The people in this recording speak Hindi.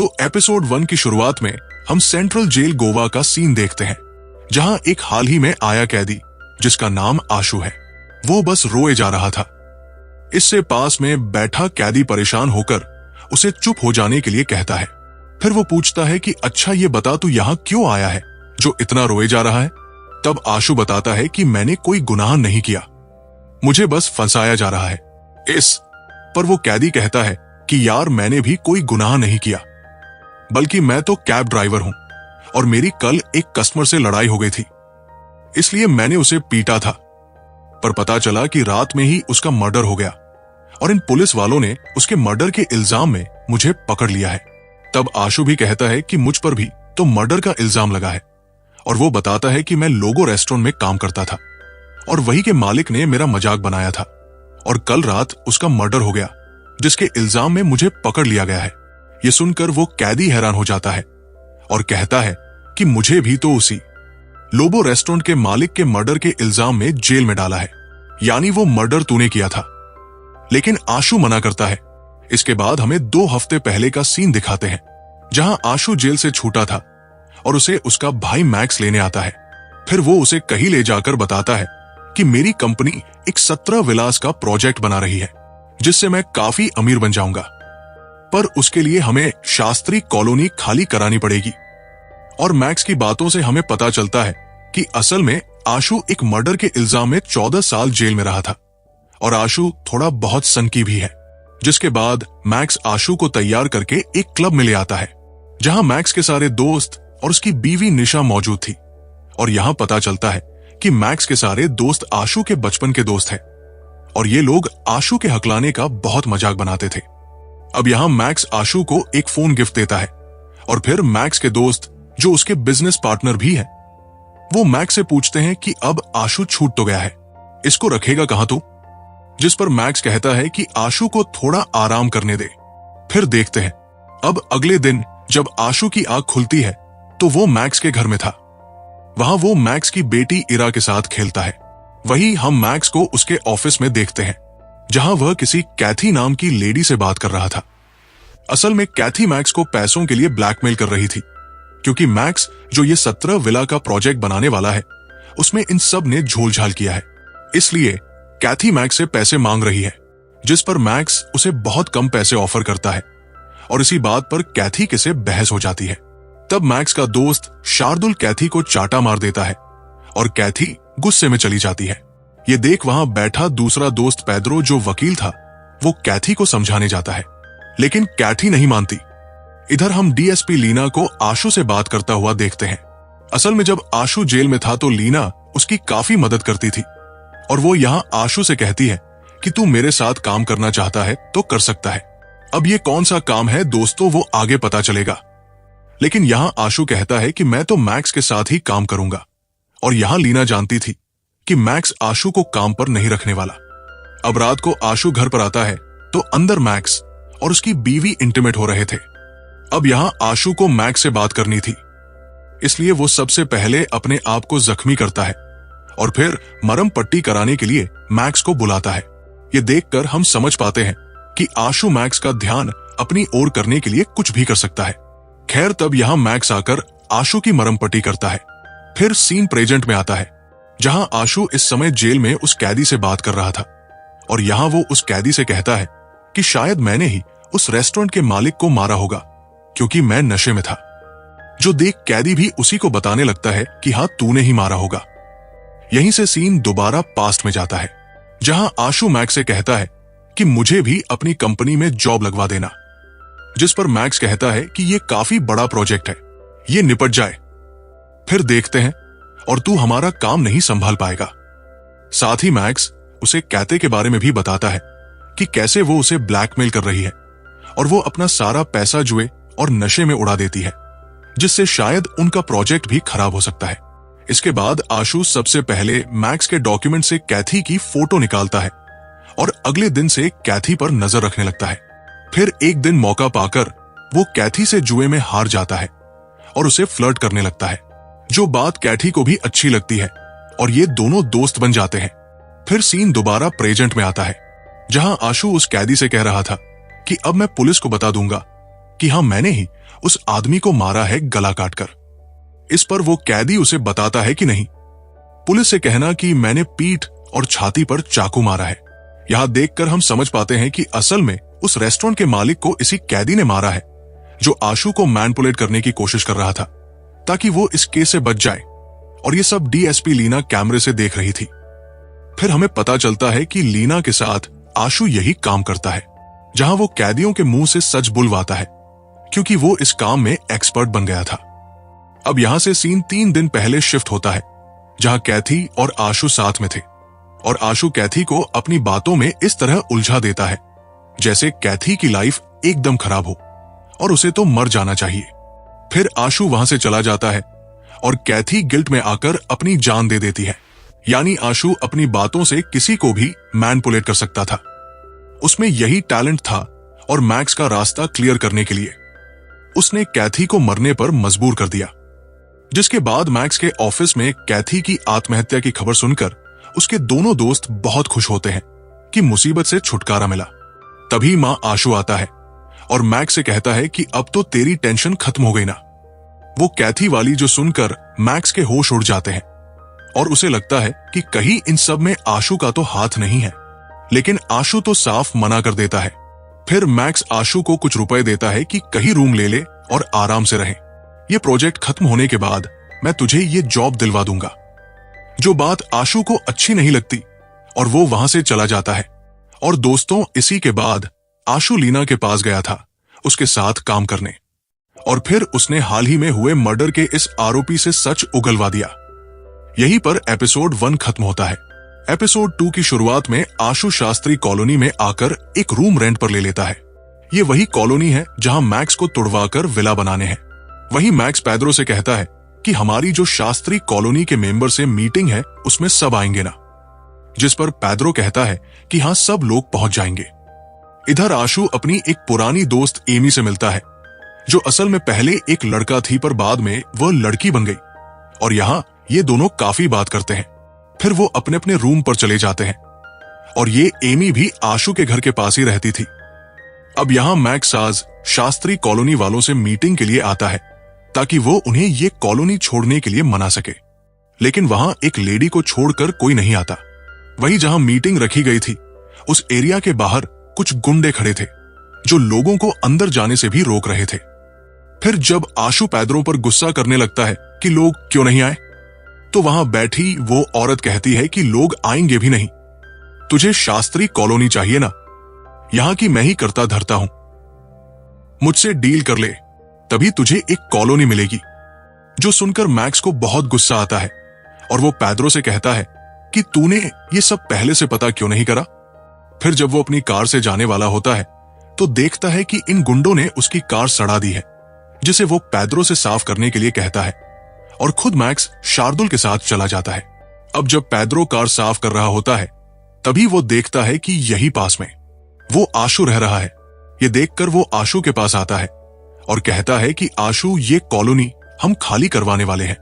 तो एपिसोड 1 की शुरुआत में हम सेंट्रल जेल गोवा का सीन देखते हैं, जहां एक हाल ही में आया कैदी जिसका नाम आशु है, वो बस रोए जा रहा था। इससे पास में बैठा कैदी परेशान होकर उसे चुप हो जाने के लिए कहता है। फिर वो पूछता है कि अच्छा ये बता तू यहां क्यों आया है जो इतना रोए जा रहा है। तब आशु बताता है कि मैंने कोई गुनाह नहीं किया, मुझे बस फंसाया जा रहा है। इस पर वो कैदी कहता है कि यार मैंने भी कोई गुनाह नहीं किया, बल्कि मैं तो कैब ड्राइवर हूं और मेरी कल एक कस्टमर से लड़ाई हो गई थी, इसलिए मैंने उसे पीटा था। पर पता चला कि रात में ही उसका मर्डर हो गया और इन पुलिस वालों ने उसके मर्डर के इल्जाम में मुझे पकड़ लिया है। तब आशु भी कहता है कि मुझ पर भी तो मर्डर का इल्जाम लगा है और वो बताता है कि मैं लोगो रेस्टोरेंट में काम करता था और वही के मालिक ने मेरा मजाक बनाया था और कल रात उसका मर्डर हो गया, जिसके इल्जाम में मुझे पकड़ लिया गया है। ये सुनकर वो कैदी हैरान हो जाता है और कहता है कि मुझे भी तो उसी लोबो रेस्टोरेंट के मालिक के मर्डर के इल्जाम में जेल में डाला है, यानी वो मर्डर तूने किया था। लेकिन आशु मना करता है। इसके बाद हमें 2 हफ्ते पहले का सीन दिखाते हैं, जहां आशु जेल से छूटा था और उसे उसका भाई मैक्स लेने आता है। फिर वो उसे कहीं ले जाकर बताता है कि मेरी कंपनी एक 17 विलास का प्रोजेक्ट बना रही है, जिससे मैं काफी अमीर बन जाऊंगा, पर उसके लिए हमें शास्त्री कॉलोनी खाली करानी पड़ेगी। और मैक्स की बातों से हमें पता चलता है कि असल में आशु एक मर्डर के इल्जाम में 14 साल जेल में रहा था और आशु थोड़ा बहुत सनकी भी है। जिसके बाद मैक्स आशु को तैयार करके एक क्लब में ले आता है, जहां मैक्स के सारे दोस्त और उसकी बीवी निशा मौजूद थी। और यहां पता चलता है कि मैक्स के सारे दोस्त आशु के बचपन के दोस्त हैं और ये लोग आशु के हकलाने का बहुत मजाक बनाते थे। अब यहां मैक्स आशु को एक फोन गिफ्ट देता है और फिर मैक्स के दोस्त जो उसके बिजनेस पार्टनर भी है, वो मैक्स से पूछते हैं कि अब आशु छूट तो गया है, इसको रखेगा कहां तू? जिस पर मैक्स कहता है कि आशु को थोड़ा आराम करने दे। फिर देखते हैं अब अगले दिन जब आशु की आंख खुलती है तो वो मैक्स के घर में था। वहां वो मैक्स की बेटी इरा के साथ खेलता है। वही हम मैक्स को उसके ऑफिस में देखते हैं, जहां वह किसी कैथी नाम की लेडी से बात कर रहा था। असल में कैथी मैक्स को पैसों के लिए ब्लैकमेल कर रही थी, क्योंकि मैक्स जो ये 17 विला का प्रोजेक्ट बनाने वाला है, उसमें इन सब ने झोलझाल किया है। इसलिए कैथी मैक्स से पैसे मांग रही है, जिस पर मैक्स उसे बहुत कम पैसे ऑफर करता है और इसी बात पर कैथी के से बहस हो जाती है। तब मैक्स का दोस्त शार्दुल कैथी को चाटा मार देता है और कैथी गुस्से में चली जाती है। ये देख वहां बैठा दूसरा दोस्त पेड्रो जो वकील था, वो कैथी को समझाने जाता है, लेकिन कैथी नहीं मानती। इधर हम डीएसपी लीना को आशु से बात करता हुआ देखते हैं। असल में जब आशु जेल में था तो लीना उसकी काफी मदद करती थी और वो यहाँ आशु से कहती है कि तू मेरे साथ काम करना चाहता है तो कर सकता है। अब ये कौन सा काम है दोस्तों, वो आगे पता चलेगा। लेकिन यहाँ आशु कहता है कि मैं तो मैक्स के साथ ही काम करूंगा और यहाँ लीना जानती थी कि मैक्स आशु को काम पर नहीं रखने वाला। अब रात को आशु घर पर आता है तो अंदर मैक्स और उसकी बीवी इंटीमेट हो रहे थे। अब यहाँ आशु को मैक्स से बात करनी थी, इसलिए वो सबसे पहले अपने आप को जख्मी करता है और फिर मरहम पट्टी कराने के लिए मैक्स को बुलाता है। ये देखकर हम समझ पाते हैं कि आशु मैक्स का ध्यान अपनी ओर करने के लिए कुछ भी कर सकता है। खैर तब यहाँ मैक्स आकर आशु की मरहम पट्टी करता है। फिर सीन प्रेजेंट में आता है, जहां आशु इस समय जेल में उस कैदी से बात कर रहा था और यहाँ वो उस कैदी से कहता है कि शायद मैंने ही उस रेस्टोरेंट के मालिक को मारा होगा, क्योंकि मैं नशे में था। जो देख कैदी भी उसी को बताने लगता है कि हाँ तूने ही मारा होगा। यहीं से सीन दोबारा पास्ट में जाता है, जहां आशु मैक्स से कहता है कि मुझे भी अपनी कंपनी में जॉब लगवा देना। जिस पर मैक्स कहता है कि ये काफी बड़ा प्रोजेक्ट है, ये निपट जाए फिर देखते हैं और तू हमारा काम नहीं संभाल पाएगा। साथ ही मैक्स उसे कैथे के बारे में भी बताता है कि कैसे वो उसे ब्लैकमेल कर रही है और वो अपना सारा पैसा जुए और नशे में उड़ा देती है, जिससे शायद उनका प्रोजेक्ट भी खराब हो सकता है। इसके बाद आशु सबसे पहले मैक्स के डॉक्यूमेंट से कैथी की फोटो निकालता है और अगले दिन से कैथी पर नजर रखने लगता है। फिर एक दिन मौका पाकर वो कैथी से जुए में हार जाता है और उसे फ्लर्ट करने लगता है, जो बात कैथी को भी अच्छी लगती है और ये दोनों दोस्त बन जाते हैं। फिर सीन दोबारा प्रेजेंट में आता है, जहां आशु उस कैदी से कह रहा था कि अब मैं पुलिस को बता दूंगा कि हाँ, मैंने ही उस आदमी को मारा है गला काटकर। इस पर वो कैदी उसे बताता है कि नहीं। पुलिस से कहना कि मैंने पीठ और छाती पर चाकू मारा है। यहां देखकर हम समझ पाते हैं कि असल में उस रेस्टोरेंट के मालिक को इसी कैदी ने मारा है, जो आशु को मैनिपुलेट करने की कोशिश कर रहा था ताकि वो इस केस से बच जाए। और ये सब डीएसपी लीना कैमरे से देख रही थी। फिर हमें पता चलता है कि लीना के साथ आशु यही काम करता है, जहां वो कैदियों के मुंह से सच बुलवाता है, क्योंकि वो इस काम में एक्सपर्ट बन गया था। अब यहां से सीन 3 दिन पहले शिफ्ट होता है, जहां कैथी और आशु साथ में थे और आशु कैथी को अपनी बातों में इस तरह उलझा देता है जैसे कैथी की लाइफ एकदम खराब हो और उसे तो मर जाना चाहिए। फिर आशु वहां से चला जाता है और कैथी गिल्ट में आकर अपनी जान दे देती है। यानी आशु अपनी बातों से किसी को भी मैनिपुलेट कर सकता था। उसमें यही टैलेंट था और मैक्स का रास्ता क्लियर करने के लिए उसने कैथी को मरने पर मजबूर कर दिया। जिसके बाद मैक्स के ऑफिस में कैथी की आत्महत्या की खबर सुनकर उसके दोनों दोस्त बहुत खुश होते हैं कि मुसीबत से छुटकारा मिला। तभी मां आशु आता है और मैक्स से कहता है कि अब तो तेरी टेंशन खत्म हो गई ना। वो कैथी वाली जो सुनकर मैक्स के होश उड़ जाते हैं और उसे लगता है कि कहीं इन सब में आशु का तो हाथ नहीं है, लेकिन आशु तो साफ मना कर देता है। फिर मैक्स आशु को कुछ रुपए देता है कि कहीं रूम ले ले और आराम से रहे। ये प्रोजेक्ट खत्म होने के बाद मैं तुझे ये जॉब दिलवा दूंगा। जो बात आशु को अच्छी नहीं लगती और वो वहां से चला जाता है। और दोस्तों, इसी के बाद आशु लीना के पास गया था उसके साथ काम करने, और फिर उसने हाल ही में हुए मर्डर के इस आरोपी से सच उगलवा दिया। यहीं पर एपिसोड 1 खत्म होता है। एपिसोड 2 की शुरुआत में आशु शास्त्री कॉलोनी में आकर एक रूम रेंट पर ले लेता है। ये वही कॉलोनी है जहां मैक्स को तुड़वाकर विला बनाने हैं। वहीं मैक्स पैद्रो से कहता है कि हमारी जो शास्त्री कॉलोनी के मेंबर से मीटिंग है उसमें सब आएंगे ना, जिस पर पैद्रो कहता है कि हाँ, सब लोग पहुंच जाएंगे। इधर आशु अपनी एक पुरानी दोस्त एमी से मिलता है, जो असल में पहले एक लड़का थी पर बाद में वह लड़की बन गई। और यहाँ ये दोनों काफी बात करते हैं। फिर वो अपने अपने रूम पर चले जाते हैं और ये एमी भी आशु के घर के पास ही रहती थी। अब यहाँ मैक्स आज शास्त्री कॉलोनी वालों से मीटिंग के लिए आता है ताकि वो उन्हें ये कॉलोनी छोड़ने के लिए मना सके, लेकिन वहां एक लेडी को छोड़कर कोई नहीं आता। वहीं जहां मीटिंग रखी गई थी उस एरिया के बाहर कुछ गुंडे खड़े थे जो लोगों को अंदर जाने से भी रोक रहे थे। फिर जब आशु पैद्रो पर गुस्सा करने लगता है कि लोग क्यों नहीं आए, तो वहां बैठी वो औरत कहती है कि लोग आएंगे भी नहीं, तुझे शास्त्री कॉलोनी चाहिए ना, यहां की मैं ही करता धरता हूं, मुझसे डील कर ले, तभी तुझे एक कॉलोनी मिलेगी। जो सुनकर मैक्स को बहुत गुस्सा आता है और वो पैद्रो से कहता है कि तूने ये सब पहले से पता क्यों नहीं करा। फिर जब वो अपनी कार से जाने वाला होता है तो देखता है कि इन गुंडों ने उसकी कार सड़ा दी है, जिसे वो पैद्रो से साफ करने के लिए कहता है और खुद मैक्स शार्दुल के साथ चला जाता है। अब जब पैद्रो कार साफ कर रहा होता है तभी वो देखता है कि यही पास में वो आशु रह रहा है। ये देखकर वो आशु के पास आता है और कहता है कि आशु, ये कॉलोनी हम खाली करवाने वाले हैं।